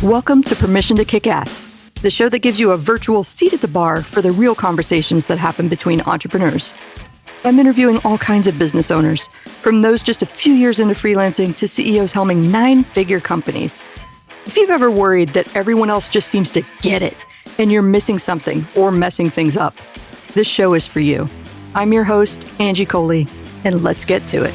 Welcome to Permission to Kick Ass, the show that gives you a virtual seat at the bar for the real conversations that happen between entrepreneurs. I'm interviewing all kinds of business owners, from those just a few years into freelancing to CEOs helming 9-figure companies. If you've ever worried that everyone else just seems to get it and you're missing something or messing things up, this show is for you. I'm your host, Angie Coley, and let's get to it.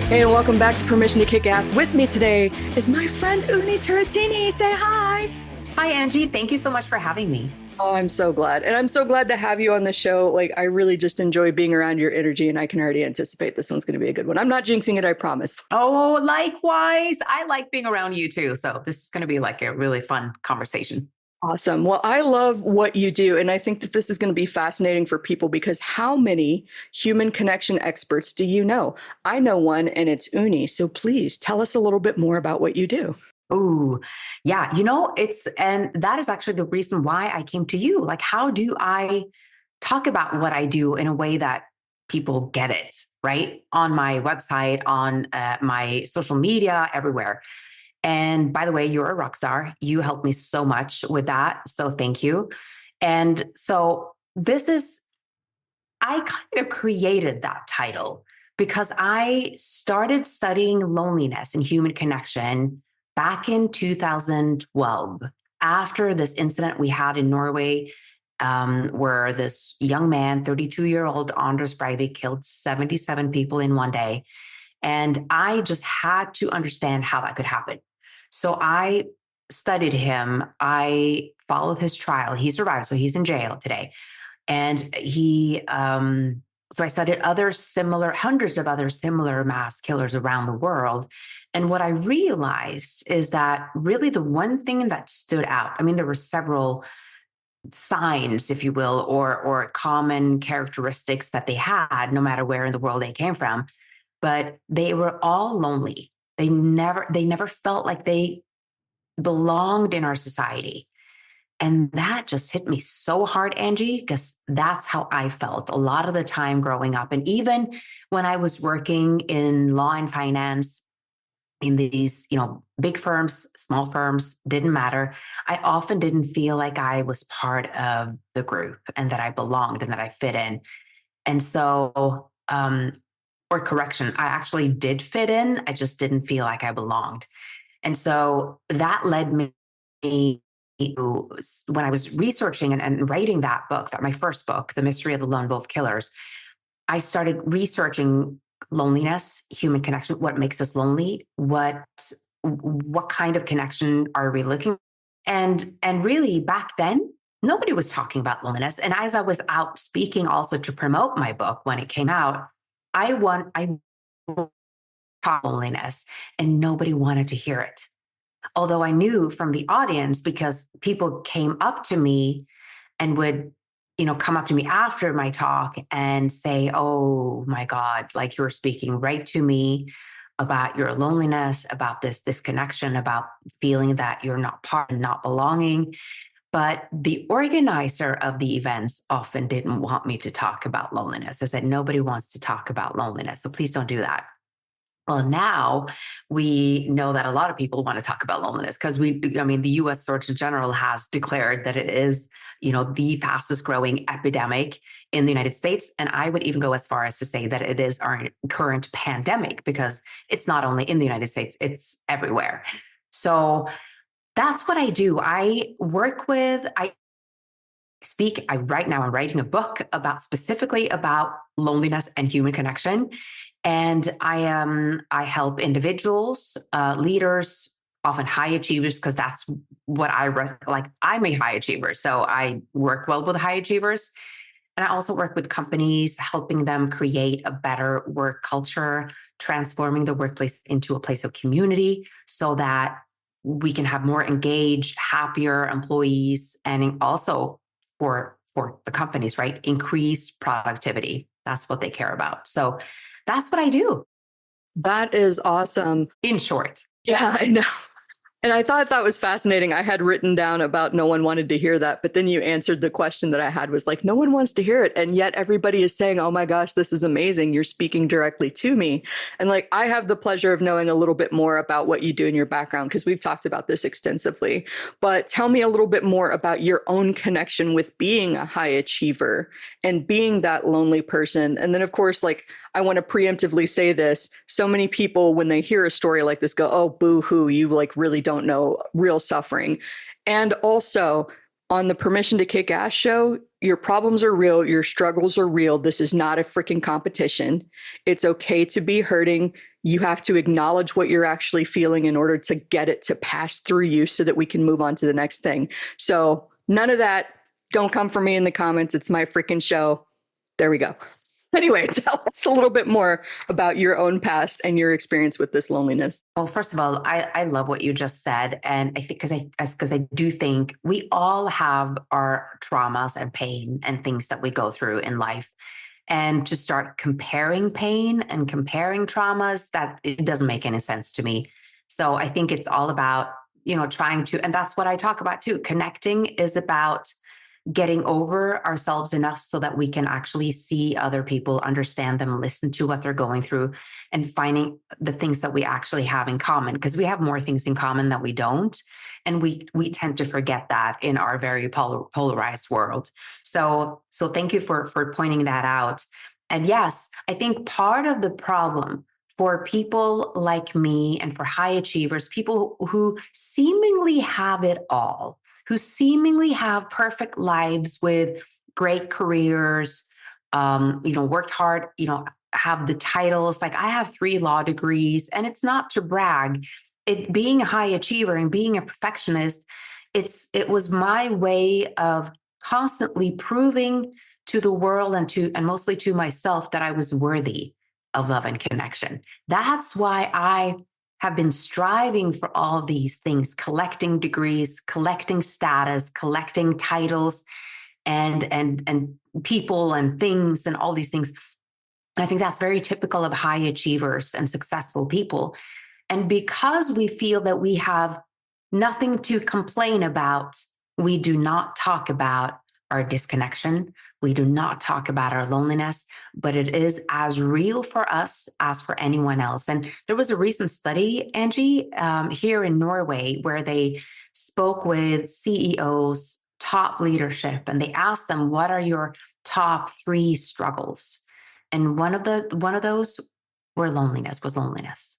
Hey, and welcome back to Permission to Kick Ass. With me today is my friend Unni Turrettini. Say hi. Hi, Angie. Thank you so much for having me. Oh, I'm so glad. And I'm so glad to have you on the show. Like, I really just enjoy being around your energy, and I can already anticipate this one's going to be a good one. I'm not jinxing it, I promise. Oh, likewise. I like being around you too. So this is going to be like a really fun conversation. Awesome. Well, I love what you do. And I think that this is going to be fascinating for people because how many human connection experts do you know? I know one, and it's Unni. So please tell us a little bit more about what you do. Oh, yeah. And that is actually the reason why I came to you. Like, how do I talk about what I do in a way that people get it, right? On my website, on my social media, everywhere. And by the way, you're a rock star. You helped me so much with that. So thank you. And so I kind of created that title because I started studying loneliness and human connection back in 2012 after this incident we had in Norway, where this young man, 32-year-old Anders Breivik, killed 77 people in one day. And I just had to understand how that could happen. So I studied him. I followed his trial. He survived. So he's in jail today. And so I studied hundreds of other similar mass killers around the world. And what I realized is that really the one thing that stood out, I mean, there were several signs, if you will, or common characteristics that they had, no matter where in the world they came from, but they were all lonely. They never felt like they belonged in our society. And that just hit me so hard, Angie, because that's how I felt a lot of the time growing up. And even when I was working in law and finance in these, big firms, small firms, didn't matter. I often didn't feel like I was part of the group and that I belonged and that I fit in. And so, or correction, I actually did fit in. I just didn't feel like I belonged. And so that led me to, when I was researching and writing that book, my first book, The Mystery of the Lone Wolf Killers, I started researching loneliness, human connection, what makes us lonely, what kind of connection are we looking for? And really back then, nobody was talking about loneliness. And as I was out speaking also to promote my book when it came out, I talk loneliness and nobody wanted to hear it. Although I knew from the audience, because people came up to me and would, come up to me after my talk and say, oh my God, like you're speaking right to me about your loneliness, about this disconnection, about feeling that you're not part and not belonging. But the organizer of the events often didn't want me to talk about loneliness. I said, nobody wants to talk about loneliness, so please don't do that. Well, now we know that a lot of people want to talk about loneliness because the U.S. Surgeon General has declared that it is, the fastest growing epidemic in the United States. And I would even go as far as to say that it is our current pandemic because it's not only in the United States, it's everywhere. So that's what I do. I write now, I'm writing a book specifically about loneliness and human connection. And I help individuals, leaders, often high achievers, because that's what like. I'm a high achiever, so I work well with high achievers. And I also work with companies, helping them create a better work culture, transforming the workplace into a place of community so that we can have more engaged, happier employees, and also for the companies, right? Increase productivity. That's what they care about. So that's what I do. That is awesome. In short. Yeah, I know. And I thought that was fascinating. I had written down about no one wanted to hear that, but then you answered the question that I had was like, no one wants to hear it. And yet everybody is saying, oh my gosh, this is amazing. You're speaking directly to me. And like, I have the pleasure of knowing a little bit more about what you do in your background because we've talked about this extensively. But tell me a little bit more about your own connection with being a high achiever and being that lonely person. And then, of course, like, I want to preemptively say this. So many people, when they hear a story like this, go, oh, boo hoo, you like really don't know real suffering. And also, on the Permission to Kick Ass show, your problems are real, your struggles are real. This is not a freaking competition. It's okay to be hurting. You have to acknowledge what you're actually feeling in order to get it to pass through you so that we can move on to the next thing. So, none of that. Don't come for me in the comments. It's my freaking show. There we go. Anyway, tell us a little bit more about your own past and your experience with this loneliness. Well, first of all, I love what you just said. And I think because I do think we all have our traumas and pain and things that we go through in life. And to start comparing pain and comparing traumas, that it doesn't make any sense to me. So I think it's all about, trying to, and that's what I talk about too. Connecting is about getting over ourselves enough so that we can actually see other people, understand them, listen to what they're going through, and finding the things that we actually have in common, because we have more things in common that we don't. And we tend to forget that in our very polarized world. So thank you for pointing that out. And yes, I think part of the problem for people like me and for high achievers, people who seemingly have it all, who seemingly have perfect lives with great careers, worked hard, have the titles. Like I have 3 law degrees, and it's not to brag. It being a high achiever and being a perfectionist, it was my way of constantly proving to the world and mostly to myself that I was worthy of love and connection. That's why I have been striving for all these things, collecting degrees, collecting status, collecting titles, and people and things and all these things. And I think that's very typical of high achievers and successful people. And because we feel that we have nothing to complain about, we do not talk about our disconnection. We do not talk about our loneliness, but it is as real for us as for anyone else. And there was a recent study, Angie, here in Norway, where they spoke with CEOs, top leadership, and they asked them, what are your top 3 struggles? And one of those was loneliness.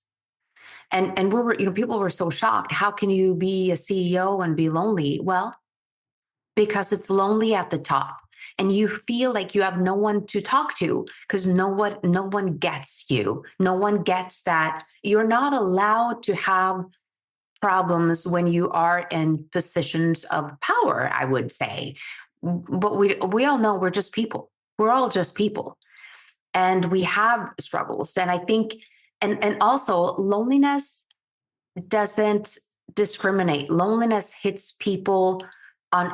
And we were, people were so shocked. How can you be a CEO and be lonely? Well, because it's lonely at the top and you feel like you have no one to talk to because no one gets you. No one gets that you're not allowed to have problems when you are in positions of power, I would say. But we all know we're just people. We're all just people. And we have struggles. And I think, and also loneliness doesn't discriminate. Loneliness hits people on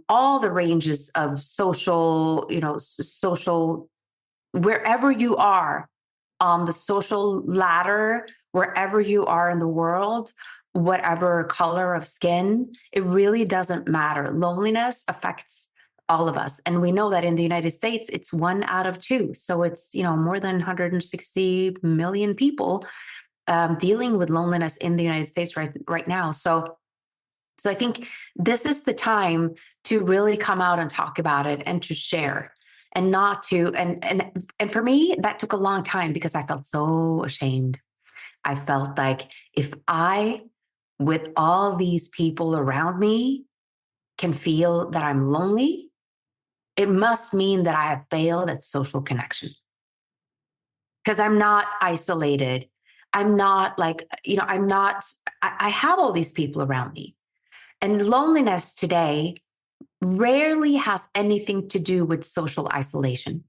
all the ranges of social, wherever you are on the social ladder, wherever you are in the world, whatever color of skin, it really doesn't matter. Loneliness affects all of us. And we know that in the United States, it's 1 out of 2. So it's, more than 160 million people dealing with loneliness in the United States right now. So I think this is the time to really come out and talk about it and to share and not to, and for me, that took a long time because I felt so ashamed. I felt like if I, with all these people around me, can feel that I'm lonely, it must mean that I have failed at social connection. Because I'm not isolated. I'm not like, I have all these people around me. And loneliness today rarely has anything to do with social isolation.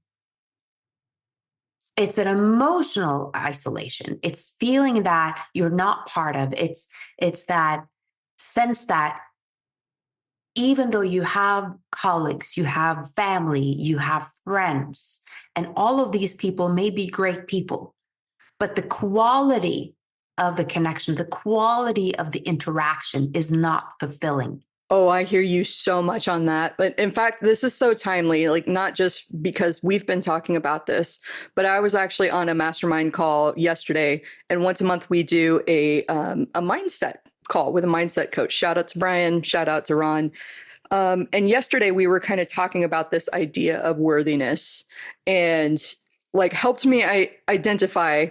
It's an emotional isolation. It's feeling that you're not part of. It's that sense that even though you have colleagues, you have family, you have friends, and all of these people may be great people, but the quality of the connection, the quality of the interaction is not fulfilling. Oh, I hear you so much on that. But in fact, this is so timely, like not just because we've been talking about this, but I was actually on a mastermind call yesterday. And once a month, we do a mindset call with a mindset coach. Shout out to Brian, shout out to Ron. And yesterday we were kind of talking about this idea of worthiness and like helped me identify,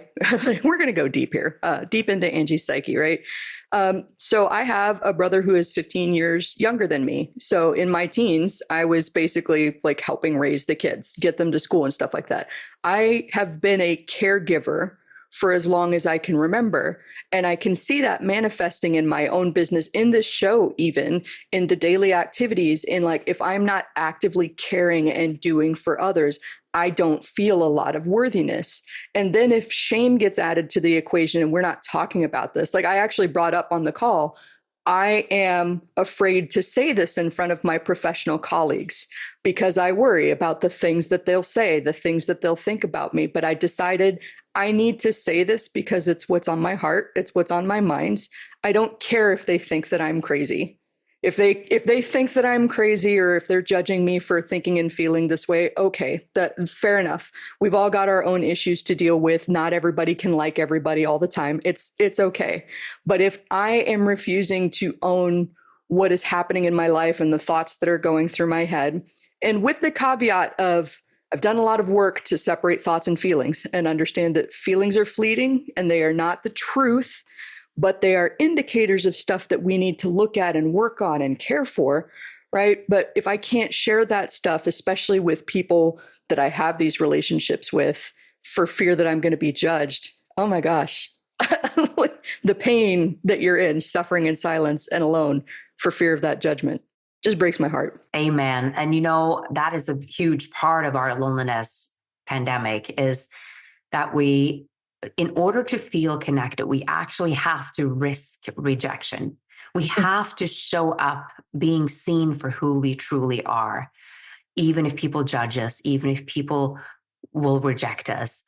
we're going to go deep here, deep into Angie's psyche, right? So I have a brother who is 15 years younger than me. So in my teens, I was basically like helping raise the kids, get them to school and stuff like that. I have been a caregiver for as long as I can remember. And I can see that manifesting in my own business, in this show, even in the daily activities, in like, if I'm not actively caring and doing for others, I don't feel a lot of worthiness. And then if shame gets added to the equation and we're not talking about this, like I actually brought up on the call, I am afraid to say this in front of my professional colleagues because I worry about the things that they'll say, the things that they'll think about me. But I decided I need to say this because it's what's on my heart. It's what's on my mind. I don't care if they think that I'm crazy. If they think that I'm crazy or if they're judging me for thinking and feeling this way, okay, that fair enough. We've all got our own issues to deal with. Not everybody can like everybody all the time. It's okay. But if I am refusing to own what is happening in my life and the thoughts that are going through my head, and with the caveat of I've done a lot of work to separate thoughts and feelings and understand that feelings are fleeting and they are not the truth, but they are indicators of stuff that we need to look at and work on and care for, right? But if I can't share that stuff, especially with people that I have these relationships with, for fear that I'm going to be judged, oh my gosh, the pain that you're in, suffering in silence and alone for fear of that judgment, just breaks my heart. Amen. And you know, that is a huge part of our loneliness pandemic is that we, in order to feel connected, we actually have to risk rejection. We have to show up being seen for who we truly are, even if people judge us, even if people will reject us.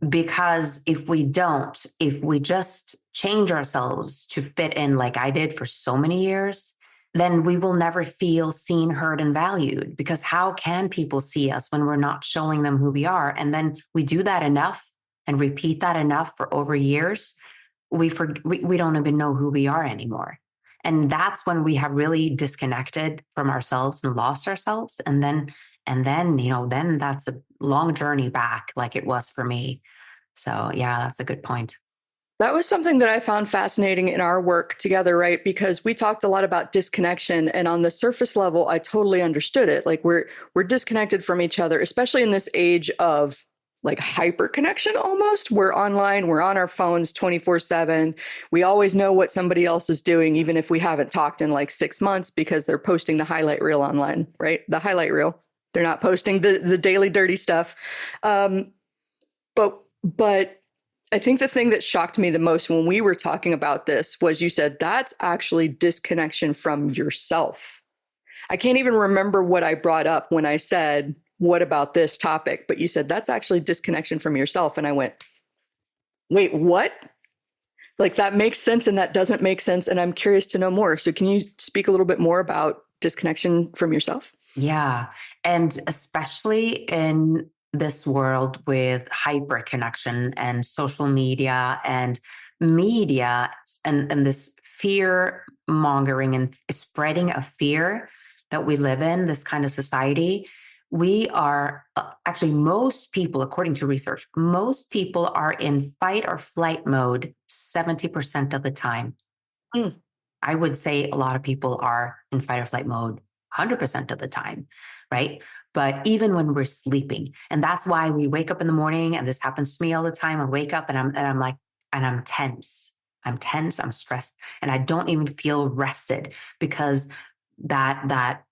Because if we don't, if we just change ourselves to fit in like I did for so many years, then we will never feel seen, heard, and valued. Because how can people see us when we're not showing them who we are? And then we do that enough and repeat that enough for over years, we don't even know who we are anymore. And that's when we have really disconnected from ourselves and lost ourselves. And then, you know, then that's a long journey back like it was for me. So yeah, that's a good point. That was something that I found fascinating in our work together, right? Because we talked a lot about disconnection, and on the surface level, I totally understood it. Like we're disconnected from each other, especially in this age of like hyper connection almost. We're online, we're on our phones 24/7. We always know what somebody else is doing, even if we haven't talked in like 6 months, because they're posting the highlight reel online, right? The highlight reel. They're not posting the daily dirty stuff. But I think the thing that shocked me the most when we were talking about this was you said that's actually disconnection from yourself. I can't even remember what I brought up when I said, what about this topic? But you said that's actually disconnection from yourself. And I went, wait, what? Like that makes sense and that doesn't make sense. And I'm curious to know more. So can you speak a little bit more about disconnection from yourself? Yeah. And especially in this world with hyper connection and social media and media and this fear mongering and spreading of fear that we live in, this kind of society, we are actually, most people, according to research, most people are in fight or flight mode 70% of the time. Mm. I would say a lot of people are in fight or flight mode 100% of the time, right? But even when we're sleeping, and that's why we wake up in the morning, and this happens to me all the time. I wake up and I'm like, and I'm tense. I'm tense. I'm stressed, and I don't even feel rested because that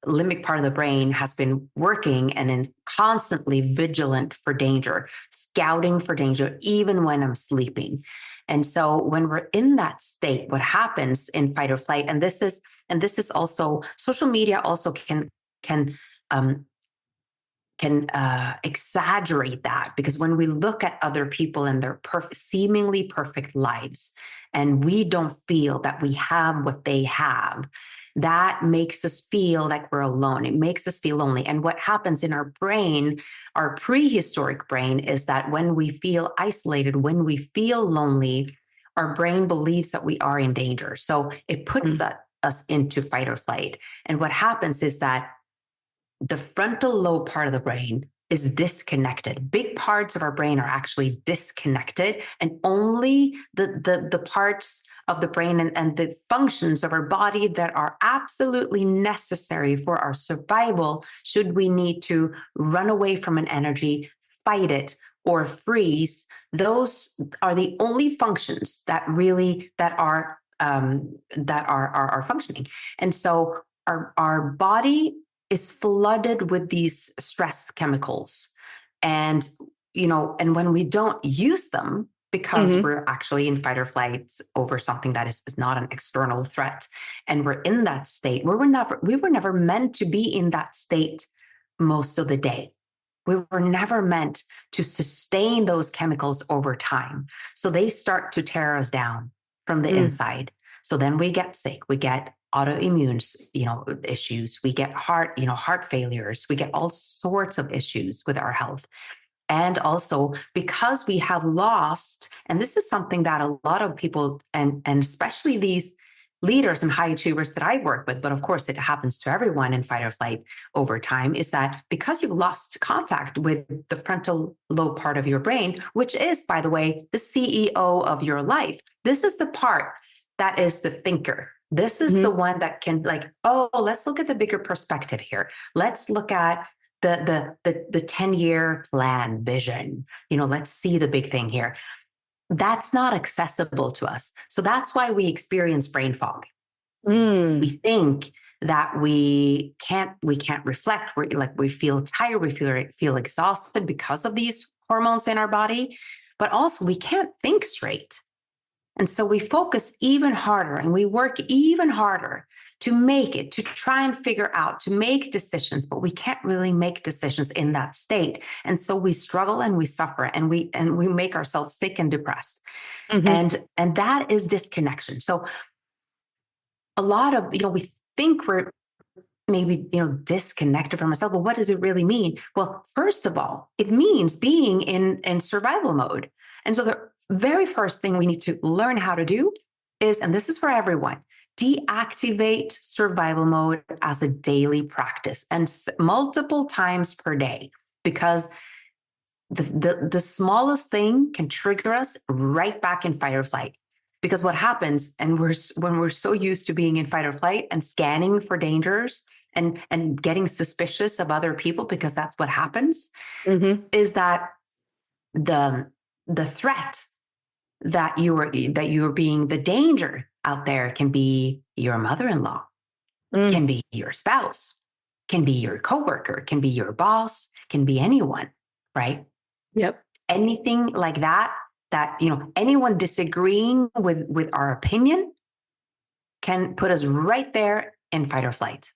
limbic part of the brain has been working and is constantly vigilant for danger, scouting for danger, even when I'm sleeping. And so when we're in that state, what happens in fight or flight, and this is also social media also can exaggerate that, because when we look at other people and their seemingly perfect lives, and we don't feel that we have what they have, that makes us feel like we're alone. It makes us feel lonely. And what happens in our brain, our prehistoric brain, is that when we feel isolated, when we feel lonely, our brain believes that we are in danger. So it puts us into fight or flight. And what happens is that the frontal lobe part of the brain is disconnected. Big parts of our brain are actually disconnected, and only the parts of the brain and the functions of our body that are absolutely necessary for our survival, should we need to run away from an energy, fight it, or freeze, those are the only functions that are functioning. And so our body is flooded with these stress chemicals. And, and when we don't use them, because we're actually in fight or flight over something that is not an external threat, and we're in that state, we were never meant to be in that state most of the day. We were never meant to sustain those chemicals over time. So they start to tear us down from the inside. So then we get sick, we get autoimmune, issues, we get heart failures, we get all sorts of issues with our health. And also because we have lost, and this is something that a lot of people, and especially these leaders and high achievers that I work with, but of course it happens to everyone in fight or flight over time, is that because you've lost contact with the frontal lobe part of your brain, which is, by the way, the CEO of your life. This is the part that is the thinker. This is the one that can let's look at the bigger perspective here. Let's look at the 10-year plan vision. Let's see the big thing here. That's not accessible to us. So that's why we experience brain fog. We think that we can't reflect. We feel tired. We feel exhausted because of these hormones in our body, but also we can't think straight. And so we focus even harder and we work even harder to try and figure out, to make decisions, but we can't really make decisions in that state. And so we struggle and we suffer and we make ourselves sick and depressed. And that is disconnection. So a lot of, we think we're maybe, disconnected from ourselves. Well, what does it really mean? Well, first of all, it means being in survival mode. And so the very first thing we need to learn how to do is, and this is for everyone, deactivate survival mode as a daily practice and multiple times per day, because the smallest thing can trigger us right back in fight or flight. Because what happens, and when we're so used to being in fight or flight and scanning for dangers and getting suspicious of other people, because that's what happens, is that the threat that you're being, the danger out there can be your mother-in-law, can be your spouse, can be your coworker, can be your boss, can be anyone, right? Yep. Anything like that, anyone disagreeing with our opinion can put us right there in fight or flight.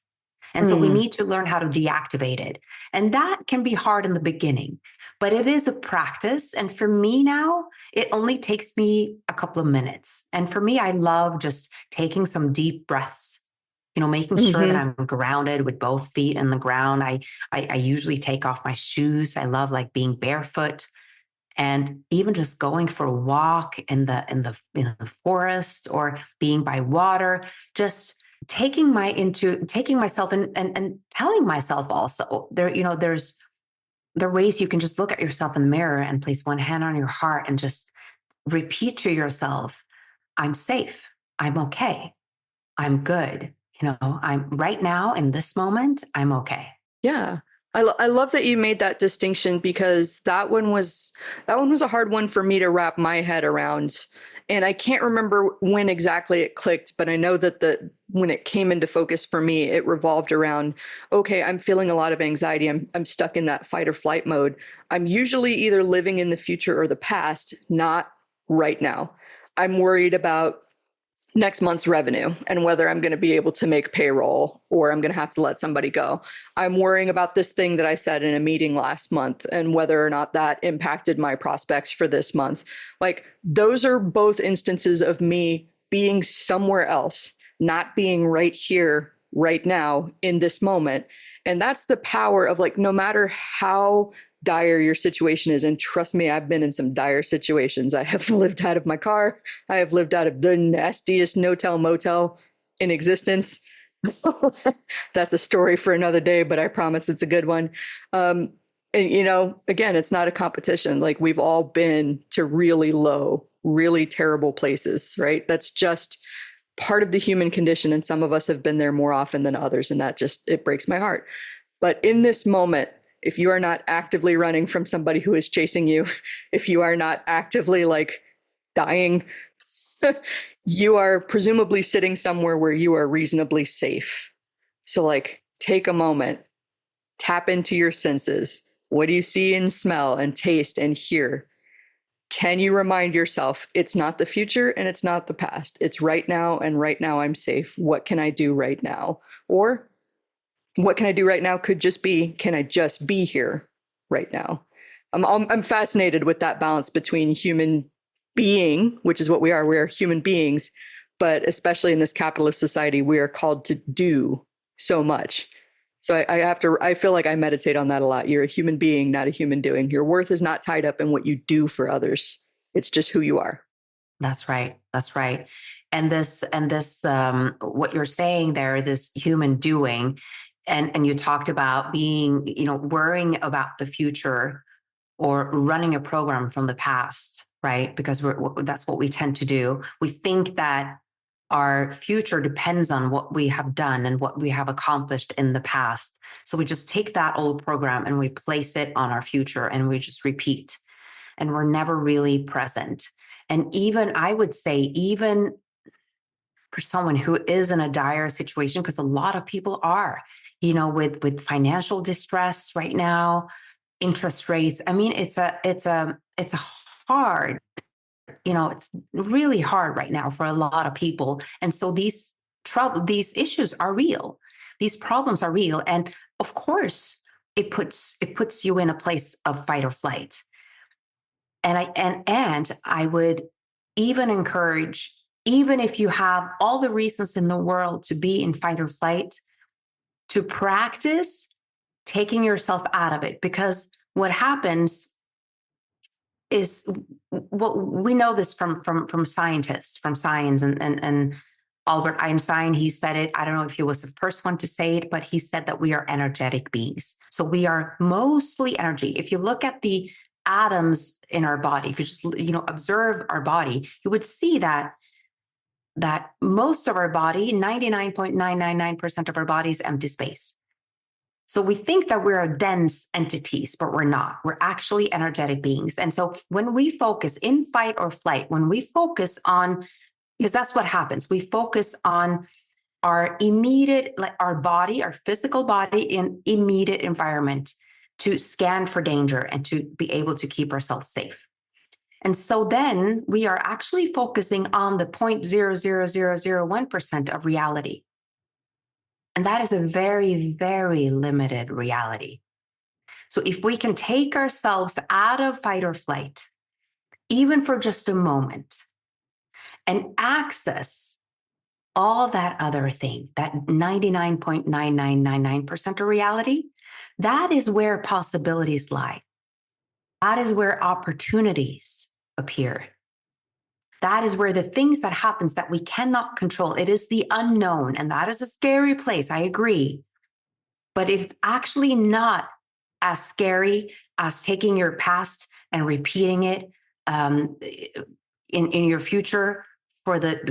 And so we need to learn how to deactivate it. And that can be hard in the beginning, but it is a practice. And for me now, it only takes me a couple of minutes. And for me, I love just taking some deep breaths, making sure that I'm grounded with both feet in the ground. I usually take off my shoes. I love being barefoot, and even just going for a walk in the forest or being by water, just taking myself and telling myself also there are ways you can just look at yourself in the mirror and place one hand on your heart and just repeat to yourself, I'm safe, I'm okay, I'm good, I'm right now in this moment, I'm okay. Yeah. I love that you made that distinction, because that one was a hard one for me to wrap my head around. And I can't remember when exactly it clicked, but I know that when it came into focus for me, it revolved around, okay, I'm feeling a lot of anxiety. I'm stuck in that fight or flight mode. I'm usually either living in the future or the past, not right now. I'm worried about next month's revenue and whether I'm going to be able to make payroll or I'm going to have to let somebody go. I'm worrying about this thing that I said in a meeting last month and whether or not that impacted my prospects for this month. Like, those are both instances of me being somewhere else, not being right here, right now, in this moment. And that's the power of, like, no matter how dire your situation is, and trust me, I've been in some dire situations. I have lived out of my car. I have lived out of the nastiest no-tell motel in existence. That's a story for another day, but I promise it's a good one. And, you know, again, it's not a competition. Like, we've all been to really low, really terrible places, right? That's just part of the human condition. And some of us have been there more often than others. And that just, it breaks my heart. But in this moment, if you are not actively running from somebody who is chasing you, if you are not actively, like, dying, you are presumably sitting somewhere where you are reasonably safe. So, like, take a moment, tap into your senses. What do you see and smell and taste and hear? Can you remind yourself it's not the future and it's not the past? It's right now, and right now I'm safe. What can I do right now? Or what can I do right now could just be, can I just be here right now? I'm fascinated with that balance between human being, which is what we are human beings, but especially in this capitalist society, we are called to do so much. So I feel like I meditate on that a lot. You're a human being, not a human doing. Your worth is not tied up in what you do for others. It's just who you are. That's right. That's right. And what you're saying there, this human doing, and you talked about being, worrying about the future or running a program from the past, right? Because that's what we tend to do. We think that our future depends on what we have done and what we have accomplished in the past. So we just take that old program and we place it on our future and we just repeat. And we're never really present. And even, I would say, even for someone who is in a dire situation, because a lot of people are, with financial distress right now, interest rates. I mean, it's a hard, it's really hard right now for a lot of people. And so these issues are real. These problems are real. And of course, it puts you in a place of fight or flight. And I would even encourage, even if you have all the reasons in the world to be in fight or flight, to practice taking yourself out of it. Because what happens is, what we know this from scientists, from science, and Albert Einstein, he said it. I don't know if he was the first one to say it, but he said that we are energetic beings. So we are mostly energy. If you look at the atoms in our body, if you just observe our body, you would see that most of our body, 99.999% of our body, is empty space. So we think that we're dense entities, but we're not. We're actually energetic beings. And so when we focus in fight or flight, when we focus on, because that's what happens, we focus on our immediate, like our body, our physical body in immediate environment, to scan for danger and to be able to keep ourselves safe. And so then we are actually focusing on the 0.00001% of reality. And that is a very, very limited reality. So if we can take ourselves out of fight or flight, even for just a moment, and access all that other thing, that 99.9999% of reality, that is where possibilities lie. That is where opportunities appear. That is where the things that happens that we cannot control, it is the unknown, and that is a scary place, I agree. But it's actually not as scary as taking your past and repeating it in your future for the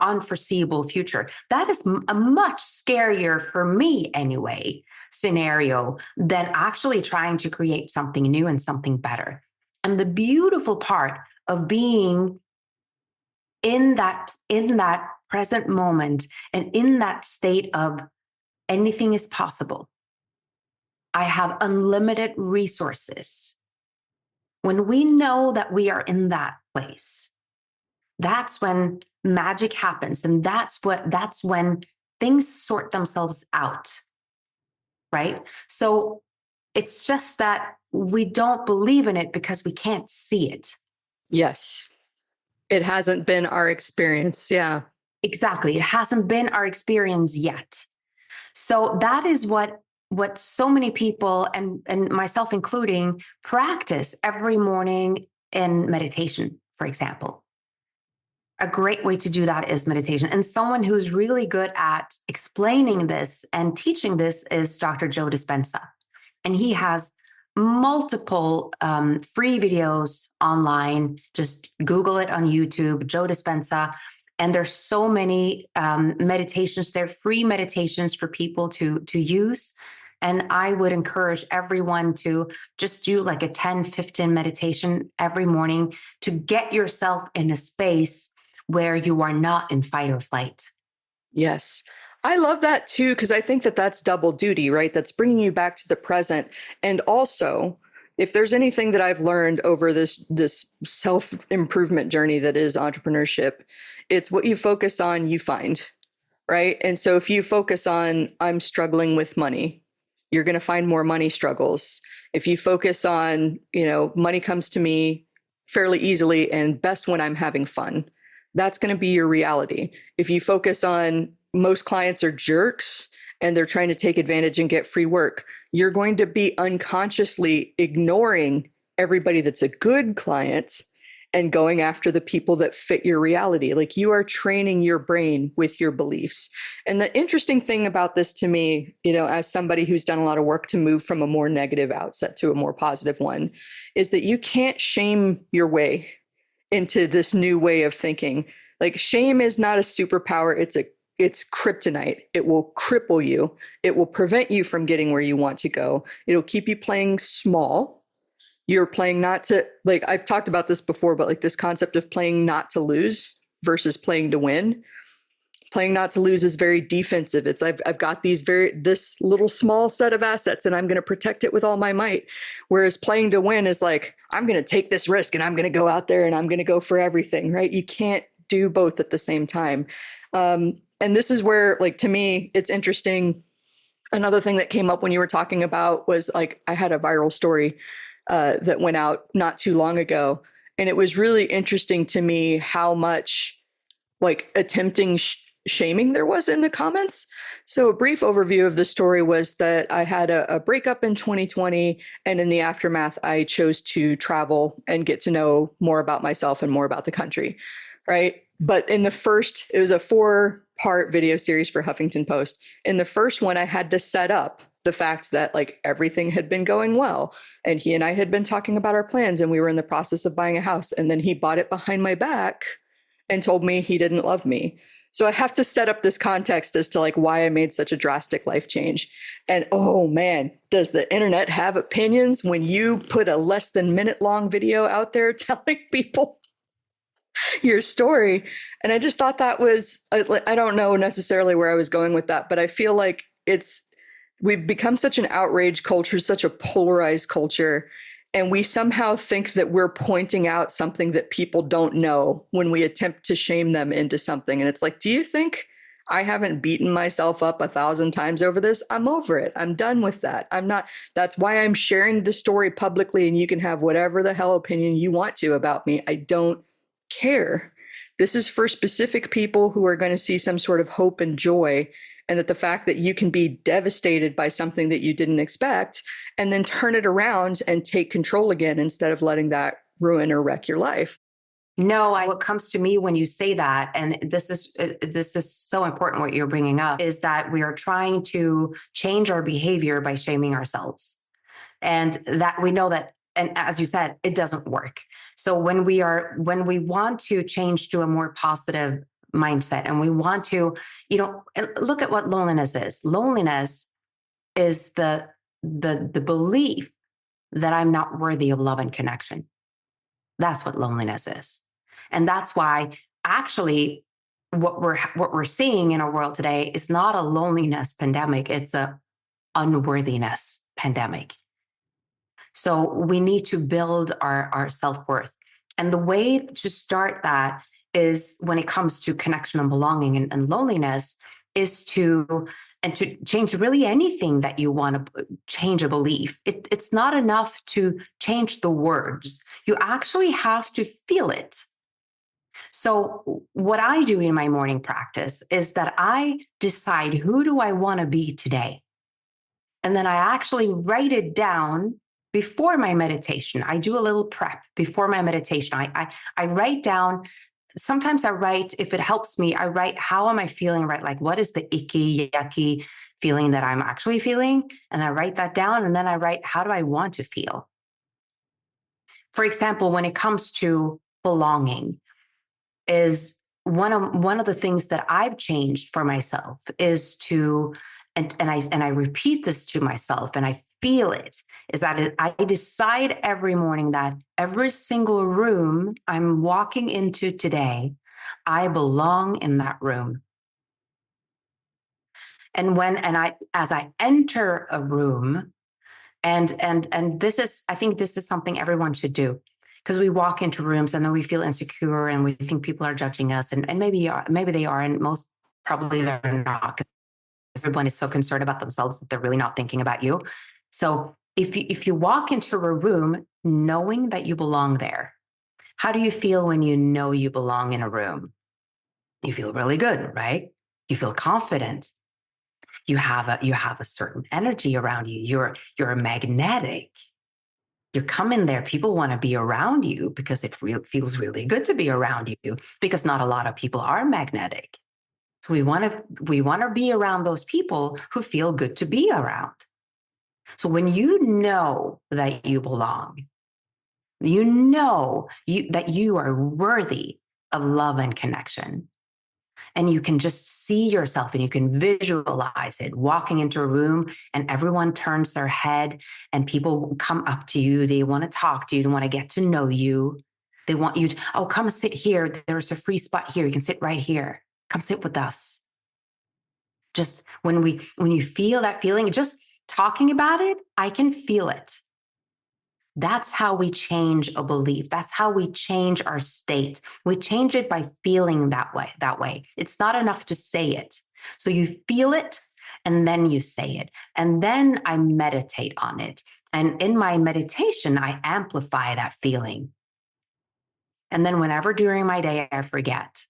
unforeseeable future. That is a much scarier, for me anyway, scenario than actually trying to create something new and something better. And the beautiful part of being in that present moment and in that state of anything is possible. I have unlimited resources. When we know that we are in that place. That's when magic happens. And that's when things sort themselves out. Right. So it's just that we don't believe in it because we can't see it. Yes. It hasn't been our experience. Yeah. Exactly. It hasn't been our experience yet. So that is what so many people, and myself including, practice every morning in meditation, for example. A great way to do that is meditation. And someone who's really good at explaining this and teaching this is Dr. Joe Dispenza. And he has multiple free videos online. Just Google it on YouTube, Joe Dispenza. And there's so many meditations. They're free meditations for people to use. And I would encourage everyone to just do like a 10-15 meditation every morning to get yourself in a space where you are not in fight or flight. Yes. I love that too, because I think that that's double duty, right? That's bringing you back to the present. And also, if there's anything that I've learned over this self-improvement journey that is entrepreneurship, it's what you focus on, you find, right? And so if you focus on, I'm struggling with money, you're going to find more money struggles. If you focus on, money comes to me fairly easily and best when I'm having fun, that's going to be your reality. If you focus on most clients are jerks and they're trying to take advantage and get free work, you're going to be unconsciously ignoring everybody that's a good client and going after the people that fit your reality. Like, you are training your brain with your beliefs. And the interesting thing about this to me, as somebody who's done a lot of work to move from a more negative outset to a more positive one, is that you can't shame your way into this new way of thinking. Like, shame is not a superpower. It's kryptonite. It will cripple you. It will prevent you from getting where you want to go. It'll keep you playing small. You're playing not to, like, I've talked about this before, but like this concept of playing not to lose versus playing to win. Playing not to lose is very defensive. It's I've got this little small set of assets and I'm going to protect it with all my might. Whereas playing to win is like, I'm going to take this risk and I'm going to go out there and I'm going to go for everything, right? You can't do both at the same time. And this is where, like, to me, it's interesting. Another thing that came up when you were talking about was, like, I had a viral story that went out not too long ago. And it was really interesting to me how much, like, attempting shaming there was in the comments. So a brief overview of the story was that I had a breakup in 2020. And in the aftermath, I chose to travel and get to know more about myself and more about the country, right? But it was a 4-part video series for Huffington Post. In the first one, I had to set up the fact that, like, everything had been going well. And he and I had been talking about our plans and we were in the process of buying a house. And then he bought it behind my back and told me he didn't love me. So I have to set up this context as to, like, why I made such a drastic life change. And oh man, does the internet have opinions when you put a less than minute long video out there telling people your story. And I just thought that was, I don't know necessarily where I was going with that, but I feel like we've become such an outrage culture, such a polarized culture. And we somehow think that we're pointing out something that people don't know when we attempt to shame them into something. And it's like, do you think I haven't beaten myself up 1,000 times over this? I'm over it. I'm done with that. That's why I'm sharing the story publicly, and you can have whatever the hell opinion you want to about me. I don't care. This is for specific people who are going to see some sort of hope and joy, and that the fact that you can be devastated by something that you didn't expect and then turn it around and take control again instead of letting that ruin or wreck your life. No, what comes to me when you say that, and this is so important what you're bringing up, is that we are trying to change our behavior by shaming ourselves. And that we know that, and as you said, it doesn't work. So when we want to change to a more positive mindset, and we want to, look at what loneliness is. Loneliness is the belief that I'm not worthy of love and connection. That's what loneliness is. And that's why actually what we're seeing in our world today is not a loneliness pandemic, it's a unworthiness pandemic. So we need to build our self-worth. And the way to start that is, when it comes to connection and belonging and loneliness, is to change really anything that you want to change a belief. It's not enough to change the words. You actually have to feel it. So what I do in my morning practice is that I decide, who do I want to be today? And then I actually write it down before my meditation. I do a little prep before my meditation. I write down. Sometimes I write, if it helps me, I write, how am I feeling, right? Like, what is the icky, yucky feeling that I'm actually feeling? And I write that down. And then I write, how do I want to feel? For example, when it comes to belonging, is one of the things that I've changed for myself is to, and I repeat this to myself, and I feel it, is that I decide every morning that every single room I'm walking into today, I belong in that room. And as I enter a room, and this is, I think this is something everyone should do, because we walk into rooms and then we feel insecure and we think people are judging us, and maybe they are, and most probably they're not, because everyone is so concerned about themselves that they're really not thinking about you. So if you walk into a room knowing that you belong there, how do you feel when you know you belong in a room? You feel really good, right? You feel confident. You have a certain energy around you. You're magnetic. You're coming there. People want to be around you because it feels really good to be around you, because not a lot of people are magnetic. So we want to be around those people who feel good to be around. So when you know that you belong, you know that you are worthy of love and connection, and you can just see yourself and you can visualize it, walking into a room and everyone turns their head and people come up to you. They want to talk to you. They want to get to know you. They want you to, oh, come sit here. There's a free spot here. You can sit right here. Come sit with us. Just when you feel that feeling, just talking about it, I can feel it. That's how we change a belief. That's how we change our state. We change it by feeling that way. It's not enough to say it. So you feel it and then you say it. And then I meditate on it. And in my meditation, I amplify that feeling. And then whenever during my day I forget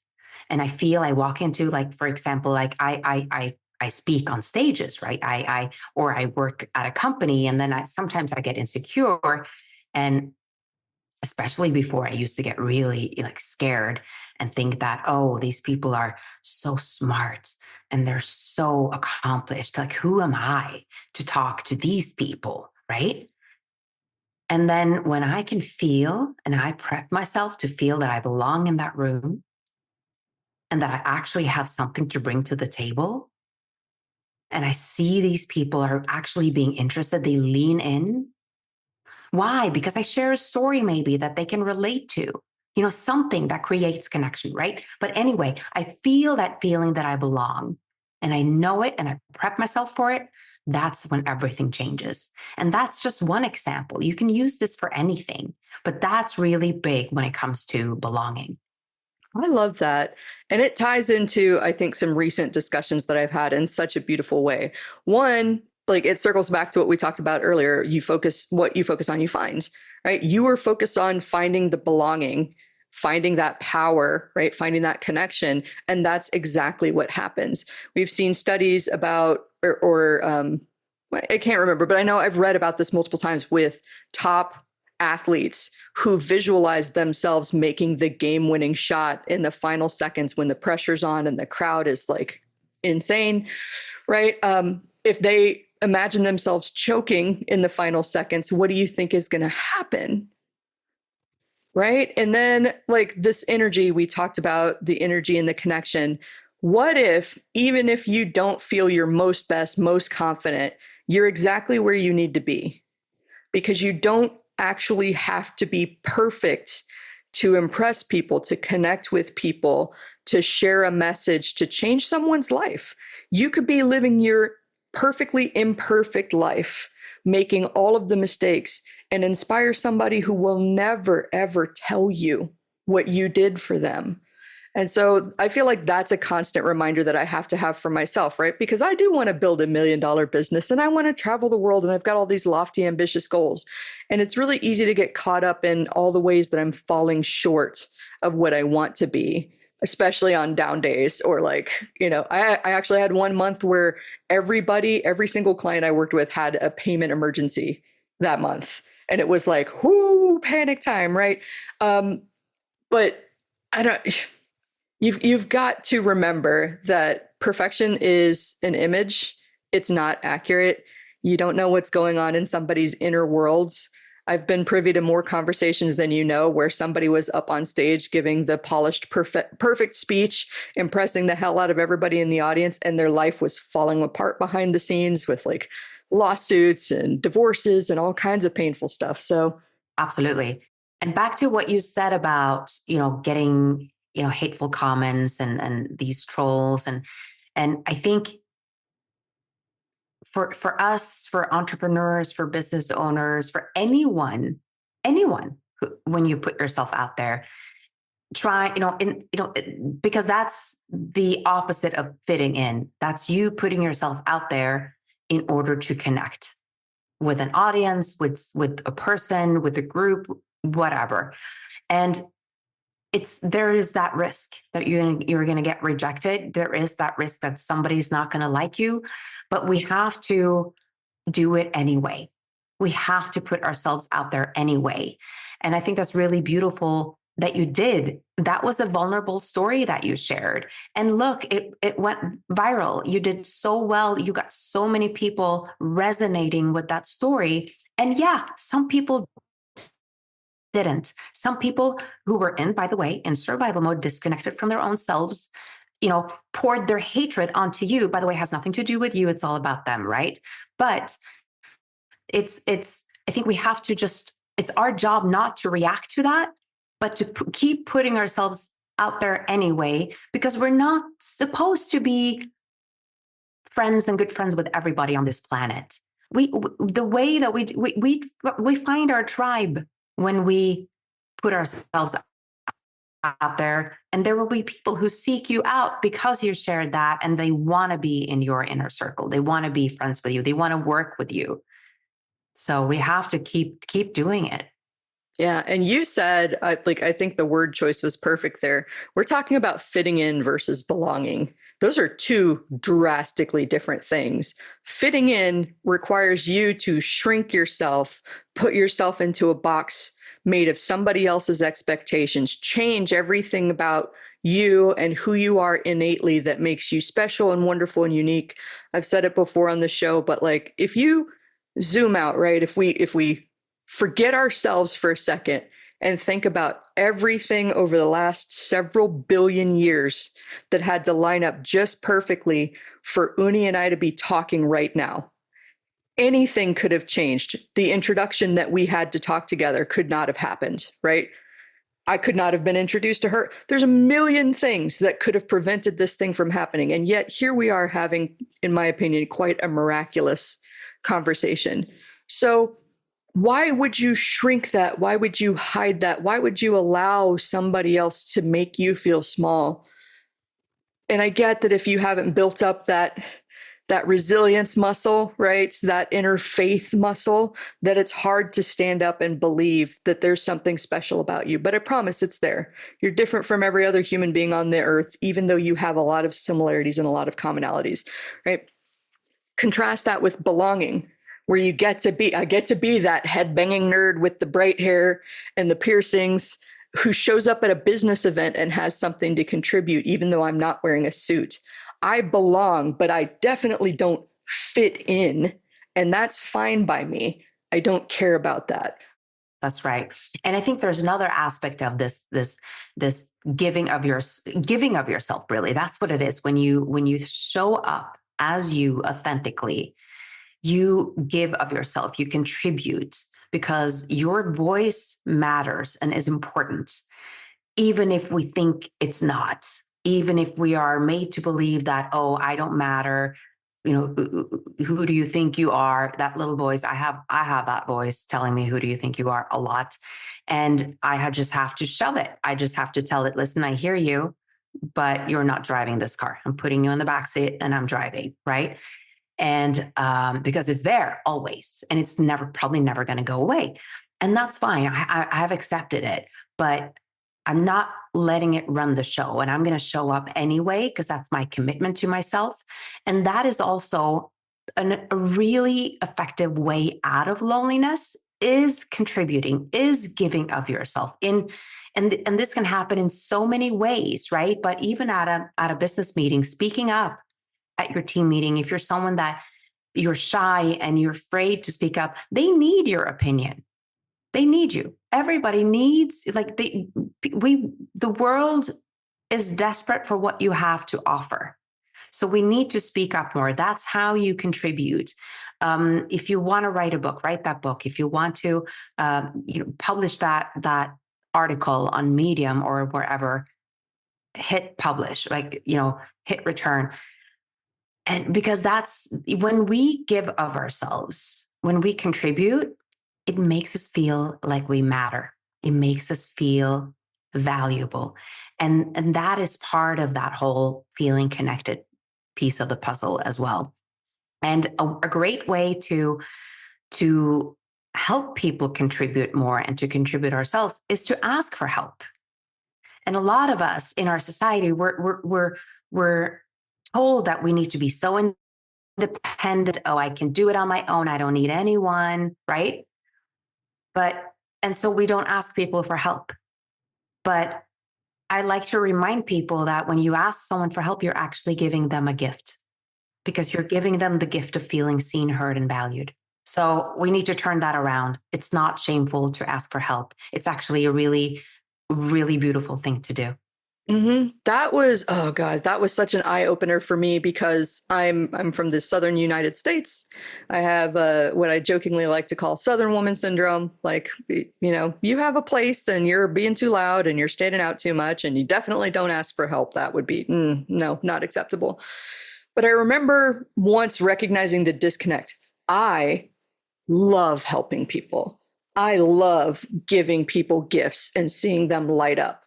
and I walk into, like, for example, like I speak on stages, right? Or I work at a company, and then sometimes I get insecure, and especially before, I used to get really, like, scared and think that, oh, these people are so smart and they're so accomplished. Like, who am I to talk to these people, right? And then when I can feel, and I prep myself to feel that I belong in that room and that I actually have something to bring to the table, and I see these people are actually being interested, they lean in. Why? Because I share a story maybe that they can relate to, something that creates connection, right? But anyway, I feel that feeling that I belong, and I know it and I prep myself for it. That's when everything changes. And that's just one example. You can use this for anything, but that's really big when it comes to belonging. I love that. And it ties into, I think, some recent discussions that I've had in such a beautiful way. One, like, it circles back to what we talked about earlier. What you focus on, you find, right? You were focused on finding the belonging, finding that power, right? Finding that connection. And that's exactly what happens. We've seen studies about, I can't remember, but I know I've read about this multiple times with top athletes who visualize themselves making the game-winning shot in the final seconds when the pressure's on and the crowd is, like, insane, right? If they imagine themselves choking in the final seconds, what do you think is going to happen? Right? And then, like, this energy, we talked about the energy and the connection. What if, even if you don't feel your most best, most confident, you're exactly where you need to be? Because you don't actually have to be perfect to impress people, to connect with people, to share a message, to change someone's life. You could be living your perfectly imperfect life, making all of the mistakes, and inspire somebody who will never, ever tell you what you did for them. And so I feel like that's a constant reminder that I have to have for myself, right? Because I do want to build $1 million business and I want to travel the world and I've got all these lofty, ambitious goals. And it's really easy to get caught up in all the ways that I'm falling short of what I want to be, especially on down days. Or like, I actually had 1 month where every single client I worked with had a payment emergency that month. And it was like, whoo, panic time, right? But I don't. You've got to remember that perfection is an image. It's not accurate. You don't know what's going on in somebody's inner worlds. I've been privy to more conversations than you know, where somebody was up on stage giving the polished, perfect speech, impressing the hell out of everybody in the audience, and their life was falling apart behind the scenes with like lawsuits and divorces and all kinds of painful stuff. So absolutely. And back to what you said about, getting, hateful comments and these trolls. And I think for us, for entrepreneurs, for business owners, for anyone who, when you put yourself out there, try, because that's the opposite of fitting in. That's you putting yourself out there in order to connect with an audience, with a person, with a group, whatever. And there is that risk that you're going to get rejected. There is that risk that somebody's not going to like you, but we have to do it anyway. We have to put ourselves out there anyway. And I think that's really beautiful that you did. That was a vulnerable story that you shared. And look, it went viral. You did so well. You got so many people resonating with that story. And yeah, some people didn't. Some people who were by the way, in survival mode, disconnected from their own selves, poured their hatred onto you. By the way, it has nothing to do with you. It's all about them, right? But I think we have to it's our job not to react to that, but to keep putting ourselves out there anyway, because we're not supposed to be friends and good friends with everybody on this planet. The way that we find our tribe when we put ourselves out there, and there will be people who seek you out because you shared that, and they want to be in your inner circle. They want to be friends with you. They want to work with you. So we have to keep doing it. Yeah. And you said, I think the word choice was perfect there. We're talking about fitting in versus belonging. Those are two drastically different things. Fitting in requires you to shrink yourself, put yourself into a box made of somebody else's expectations, change everything about you and who you are innately that makes you special and wonderful and unique. I've said it before on the show, but like if you zoom out, right? If we forget ourselves for a second and think about everything over the last several billion years that had to line up just perfectly for Unni and I to be talking right now. Anything could have changed. The introduction that we had to talk together could not have happened, right? I could not have been introduced to her. There's a million things that could have prevented this thing from happening. And yet here we are having, in my opinion, quite a miraculous conversation. So why would you shrink that? Why would you hide that? Why would you allow somebody else to make you feel small? And I get that if you haven't built up that resilience muscle, right? That inner faith muscle, that it's hard to stand up and believe that there's something special about you. But I promise it's there. You're different from every other human being on the earth, even though you have a lot of similarities and a lot of commonalities, right? Contrast that with belonging, where I get to be that head-banging nerd with the bright hair and the piercings who shows up at a business event and has something to contribute, even though I'm not wearing a suit. I belong, but I definitely don't fit in, and that's fine by me. I don't care about that. That's right. And I think there's another aspect of this giving of yourself, really. That's what it is. When you show up as you authentically, you give of yourself, you contribute, because your voice matters and is important, even if we think it's not, even if we are made to believe that, oh, I don't matter, who do you think you are? That little voice, I have that voice telling me, who do you think you are, a lot. And just have to shove it. I just have to tell it, listen, I hear you, but you're not driving this car. I'm putting you in the back seat and I'm driving, right? And because it's there always, and it's probably never going to go away, and that's fine. I have accepted it, but I'm not letting it run the show, and I'm going to show up anyway because that's my commitment to myself, and that is also a really effective way out of loneliness. Is contributing, is giving of yourself in. And this can happen in so many ways, right? But even at a business meeting, speaking up at your team meeting, if you're someone that you're shy and you're afraid to speak up, they need your opinion. They need you. Everybody needs, like, the world is desperate for what you have to offer. So we need to speak up more. That's how you contribute. If you want to write a book, write that book. If you want to, publish that article on Medium or wherever, hit publish, hit return. And because that's when we give of ourselves, when we contribute, it makes us feel like we matter. It makes us feel valuable. And that is part of that whole feeling connected piece of the puzzle as well. And a great way to help people contribute more and to contribute ourselves is to ask for help. And a lot of us in our society, we're told that we need to be so independent. Oh, I can do it on my own. I don't need anyone, right? And so we don't ask people for help. But I like to remind people that when you ask someone for help, you're actually giving them a gift, because you're giving them the gift of feeling seen, heard, and valued. So we need to turn that around. It's not shameful to ask for help. It's actually a really, really beautiful thing to do. That was, oh God, that was such an eye opener for me, because I'm from the southern United States. I have what I jokingly like to call Southern woman syndrome. Like, you have a place and you're being too loud and you're standing out too much, and you definitely don't ask for help. That would be, no, not acceptable. But I remember once recognizing the disconnect. I love helping people. I love giving people gifts and seeing them light up.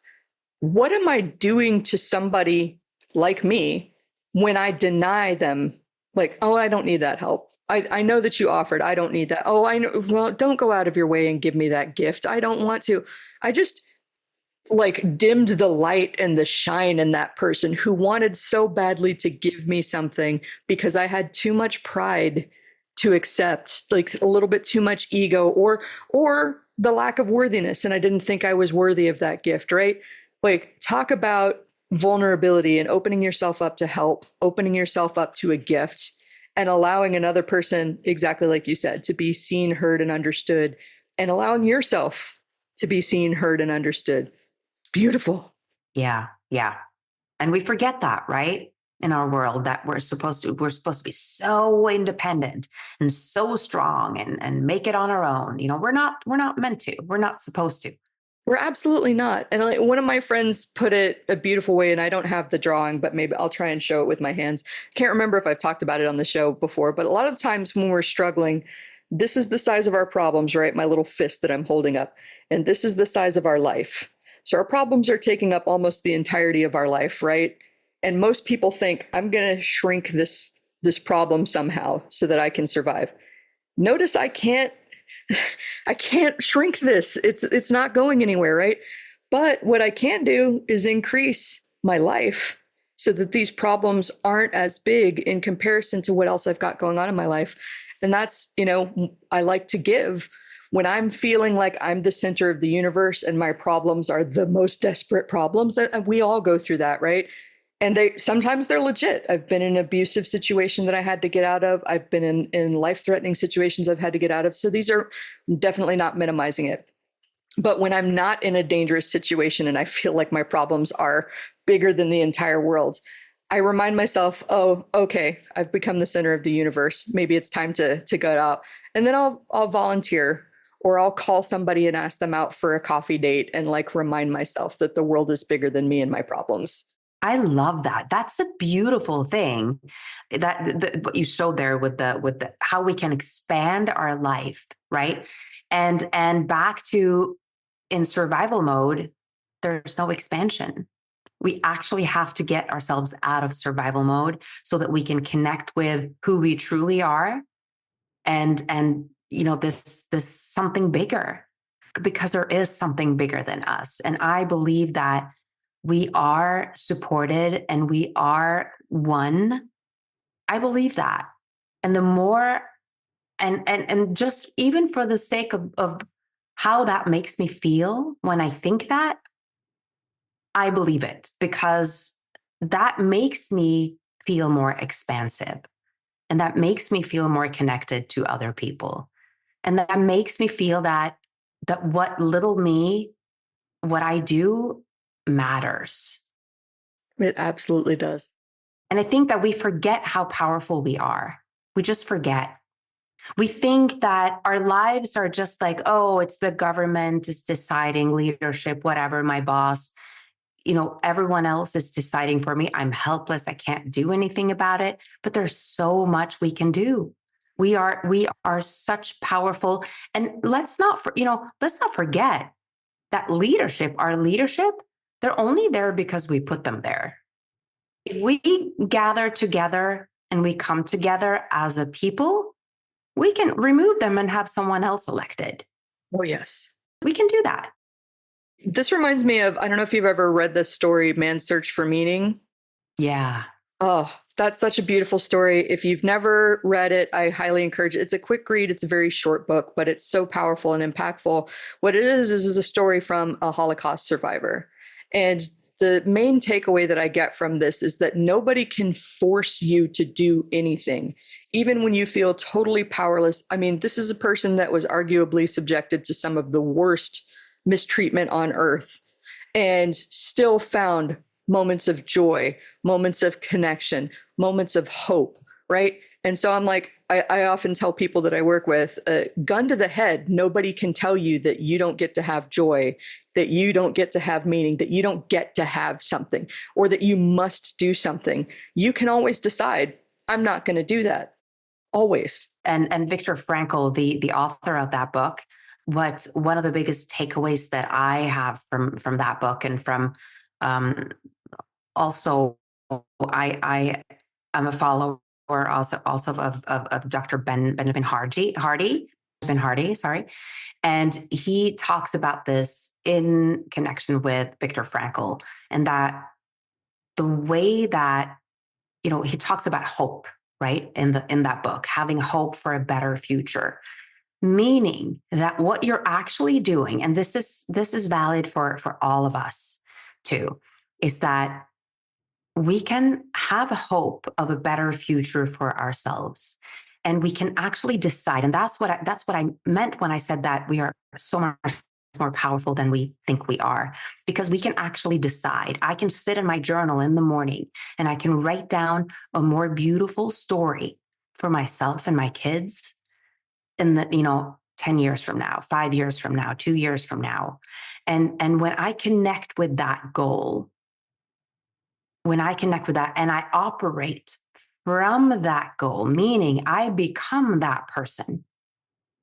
What am I doing to somebody like me when I deny them? Like, oh, I don't need that help. I know that you offered. I don't need that. Oh, I know. Well, don't go out of your way and give me that gift. I don't want to. I just dimmed the light and the shine in that person who wanted so badly to give me something, because I had too much pride to accept, like a little bit too much ego, or the lack of worthiness, and I didn't think I was worthy of that gift, right? Like, talk about vulnerability and opening yourself up to help, opening yourself up to a gift, and allowing another person, exactly like you said, to be seen, heard, and understood, and allowing yourself to be seen, heard, and understood. Beautiful. Yeah. Yeah. And we forget that, right? In our world, that we're supposed to be so independent and so strong and make it on our own. We're not meant to, we're not supposed to. We're absolutely not. And like, one of my friends put it a beautiful way, and I don't have the drawing, but maybe I'll try and show it with my hands. Can't remember if I've talked about it on the show before, but a lot of the times when we're struggling, this is the size of our problems, right? My little fist that I'm holding up. And this is the size of our life. So our problems are taking up almost the entirety of our life, right? And most people think, I'm going to shrink this problem somehow so that I can survive. Notice I can't shrink this. It's not going anywhere, right? But what I can do is increase my life so that these problems aren't as big in comparison to what else I've got going on in my life. And that's, I like to give when I'm feeling like I'm the center of the universe and my problems are the most desperate problems. And we all go through that, right? And sometimes they're legit. I've been in an abusive situation that I had to get out of. I've been in life-threatening situations I've had to get out of. So these are definitely not minimizing it. But when I'm not in a dangerous situation and I feel like my problems are bigger than the entire world, I remind myself, oh, okay, I've become the center of the universe. Maybe it's time to go out. And then I'll volunteer, or I'll call somebody and ask them out for a coffee date and remind myself that the world is bigger than me and my problems. I love that. That's a beautiful thing what you showed there with the how we can expand our life, right? And back to in survival mode, there's no expansion. We actually have to get ourselves out of survival mode so that we can connect with who we truly are and this something bigger, because there is something bigger than us. And I believe that we are supported and we are one. I believe that. And the more and just even for the sake of how that makes me feel when I think that, I believe it, because that makes me feel more expansive, and that makes me feel more connected to other people. And that makes me feel that what little me, what I do matters. It absolutely does. And I think that we forget how powerful we are. We just forget. We think that our lives are just like, oh, it's the government is deciding, leadership, whatever, my boss, everyone else is deciding for me. I'm helpless. I can't do anything about it. But there's so much we can do. We are such powerful. And let's not forget that our leadership, they're only there because we put them there. If we gather together and we come together as a people, we can remove them and have someone else elected. Oh, yes. We can do that. This reminds me of, I don't know if you've ever read this story, Man's Search for Meaning. Yeah. Oh, that's such a beautiful story. If you've never read it, I highly encourage it. It's a quick read. It's a very short book, but it's so powerful and impactful. What it is a story from a Holocaust survivor. And the main takeaway that I get from this is that nobody can force you to do anything, even when you feel totally powerless. I mean, this is a person that was arguably subjected to some of the worst mistreatment on earth and still found moments of joy, moments of connection, moments of hope, right? And so I'm like, I often tell people that I work with, gun to the head, nobody can tell you that you don't get to have joy, that you don't get to have meaning, that you don't get to have something, or that you must do something. You can always decide, I'm not going to do that. Always. And Viktor Frankl, the author of that book, what one of the biggest takeaways that I have from that book, and from also I am a follower also of Dr. Benjamin Hardy, sorry. And he talks about this in connection with Viktor Frankl, and that the way that, he talks about hope, right? In that book, having hope for a better future, meaning that what you're actually doing, and this is valid for all of us too, is that we can have hope of a better future for ourselves, and we can actually decide. And that's what I meant when I said that we are so much more powerful than we think we are, because we can actually decide. I can sit in my journal in the morning and I can write down a more beautiful story for myself and my kids in the 10 years from now, 5 years from now, 2 years from now. And when I connect with that goal, when I connect with that and I operate from that goal, meaning I become that person,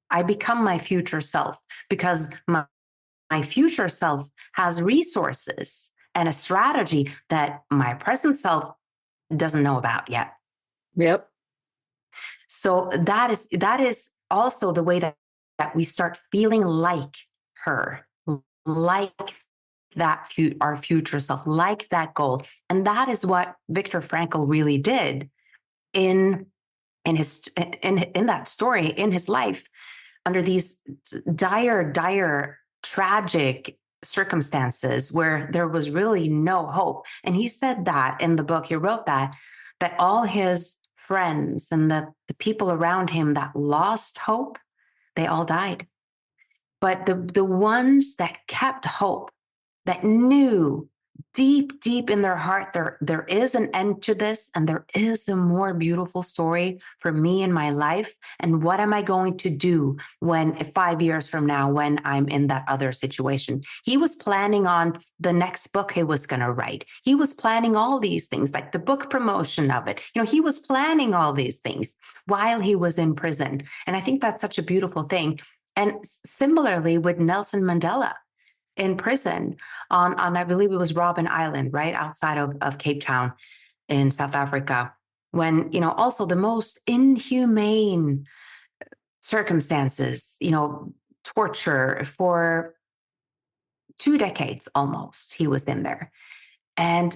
I become my future self, because my future self has resources and a strategy that my present self doesn't know about yet. Yep. So that is also the way that we start feeling like her, like our future self, like that goal. And that is what Viktor Frankl really did in that story, in his life, under these dire, tragic circumstances where there was really no hope. And he said that in the book, he wrote that all his friends and the people around him that lost hope, they all died. But the ones that kept hope, that knew deep, deep in their heart, there is an end to this, and there is a more beautiful story for me in my life. And what am I going to do when 5 years from now, when I'm in that other situation? He was planning on the next book he was going to write. He was planning all these things, like the book promotion of it. He was planning all these things while he was in prison. And I think that's such a beautiful thing. And similarly with Nelson Mandela in prison on I believe it was Robben Island, right outside of Cape Town in South Africa, when, also the most inhumane circumstances, torture for 2 decades almost, he was in there. And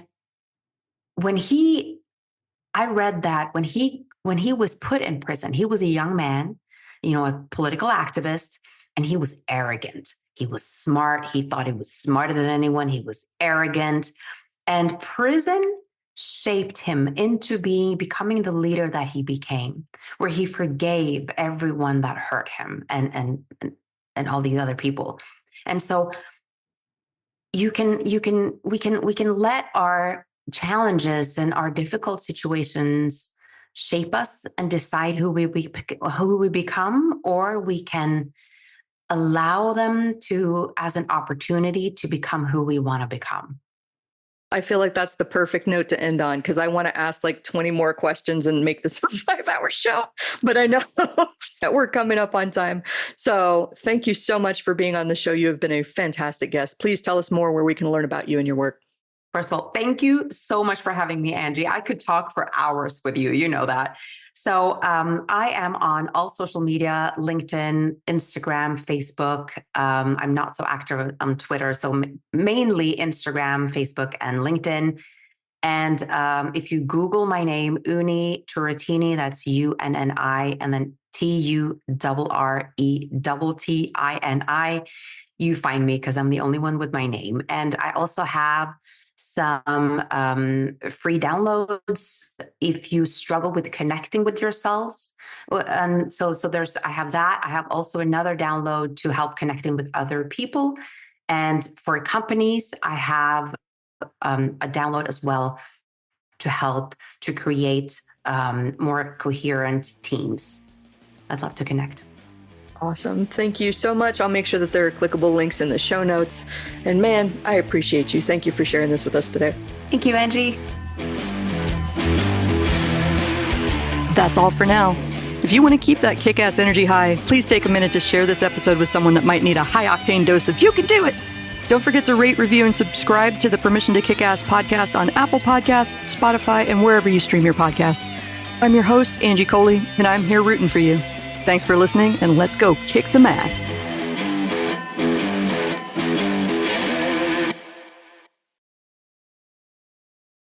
I read that when he was put in prison, he was a young man, a political activist, and he was arrogant. He was smart. He thought he was smarter than anyone. He was arrogant. And prison shaped him into becoming the leader that he became, where he forgave everyone that hurt him and all these other people. And so we can let our challenges and our difficult situations shape us and decide who we become, or we can allow them as an opportunity to become who we want to become. I feel like that's the perfect note to end on, because I want to ask like 20 more questions and make this a 5-hour show, but I know that we're coming up on time. So thank you so much for being on the show. You have been a fantastic guest. Please tell us more where we can learn about you and your work. First of all, thank you so much for having me, Angie. I could talk for hours with you. You know that. So I am on all social media, LinkedIn, Instagram, Facebook. I'm not so active on Twitter. So mainly Instagram, Facebook, and LinkedIn. And if you Google my name, Unni Turrettini, that's UNNI, and then TURRETTINI, you find me because I'm the only one with my name. And I also have some free downloads if you struggle with connecting with yourselves. And so I have that. I have also another download to help connecting with other people. And for companies, I have a download as well to help to create more coherent teams. I'd love to connect. Awesome. Thank you so much. I'll make sure that there are clickable links in the show notes. And man, I appreciate you. Thank you for sharing this with us today. Thank you, Angie. That's all for now. If you want to keep that kick-ass energy high, please take a minute to share this episode with someone that might need a high-octane dose of "you can do it." Don't forget to rate, review, and subscribe to the Permission to Kick-Ass podcast on Apple Podcasts, Spotify, and wherever you stream your podcasts. I'm your host, Angie Coley, and I'm here rooting for you. Thanks for listening, and let's go kick some ass.